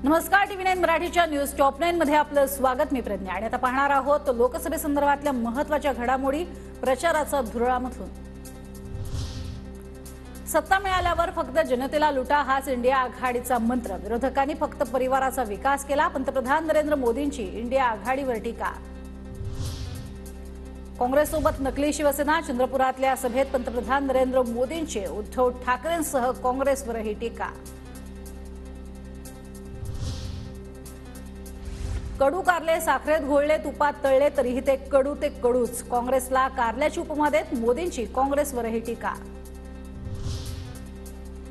नमस्कार, TV9 मराठीच्या news top 9 मध्ये आपलं स्वागत. मी प्रज्ञा आणि आता पाहणार आहोत लोकसभेसंदर्भातल्या महत्त्वाच्या घडामोडी प्रचाराचा धुरळामधून. सत्ता मिळाल्यावर फक्त जनतेला लुटा हाच इंडिया आघाडीचा मंत्र. विरोधकांनी फक्त परिवाराचा विकास केला. पंतप्रधान नरेंद्र मोदींची इंडिया आघाडीवर टीका. काँग्रेससोबत नकली शिवसेना. चंद्रपुरातल्या सभेत पंतप्रधान नरेंद्र मोदींची उद्धव ठाकरेंसह काँग्रेसवरही टीका. कडू कारले साखरेत घोळले तुपात तळले तरीही ते कडूच. काँग्रेसला कारल्याची उपमा देत मोदींची काँग्रेसवरही टीका.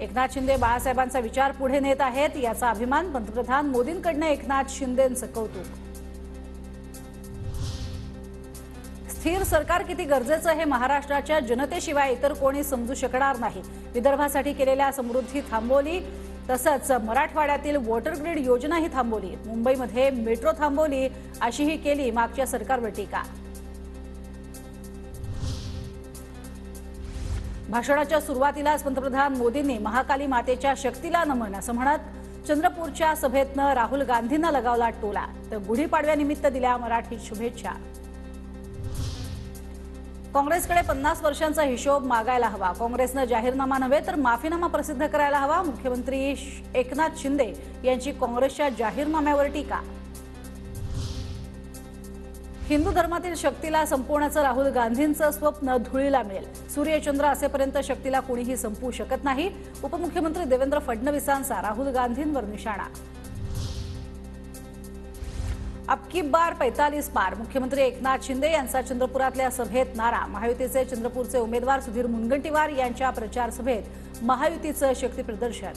एकनाथ शिंदे बाळासाहेबांचा विचार पुढे नेत आहेत, याचा अभिमान. पंतप्रधान मोदींकडून एकनाथ शिंदेंचं कौतुक. स्थिर सरकार किती गरजेचं हे महाराष्ट्राच्या जनतेशिवाय इतर कोणी समजू शकणार नाही. विदर्भासाठी केलेल्या समृद्धी थांबवली, तसंच मराठवाड्यातील वॉटर ग्रिड योजनाही थांबवली. मुंबईमध्ये मेट्रो थांबवली, अशीही केली मागच्या सरकारवर टीका. भाषणाच्या सुरुवातीलाच पंतप्रधान मोदींनी महाकाली मातेच्या शक्तीला नमन असं म्हणत चंद्रपूरच्या सभेतनं राहुल गांधींना लगावला टोला, तर गुढीपाडव्यानिमित्त दिल्या मराठी शुभेच्छा. काँग्रेसकडे 50 वर्षांचा हिशोब मागायला हवा. काँग्रेसनं जाहीरनामा नव्हे तर माफीनामा प्रसिद्ध करायला हवा. मुख्यमंत्री एकनाथ शिंदे यांची काँग्रेसच्या जाहीरनाम्यावर टीका. हिंदू धर्मातील शक्तीला संपवण्याचं राहुल गांधींचं स्वप्न धुळीला मिळेल. सूर्यचंद्र असेपर्यंत शक्तीला कोणीही संपवू शकत नाही. उपमुख्यमंत्री देवेंद्र फडणवीसांचा राहुल गांधींवर निशाणा. अब की बार 45 पार. मुख्यमंत्री एकनाथ शिंदे यांचा चंद्रपुरातल्या सभेत नारा. महायुतीचे चंद्रपूरचे उमेदवार सुधीर मुनगंटीवार यांच्या प्रचार सभेत महायुतीचं शक्ती प्रदर्शन.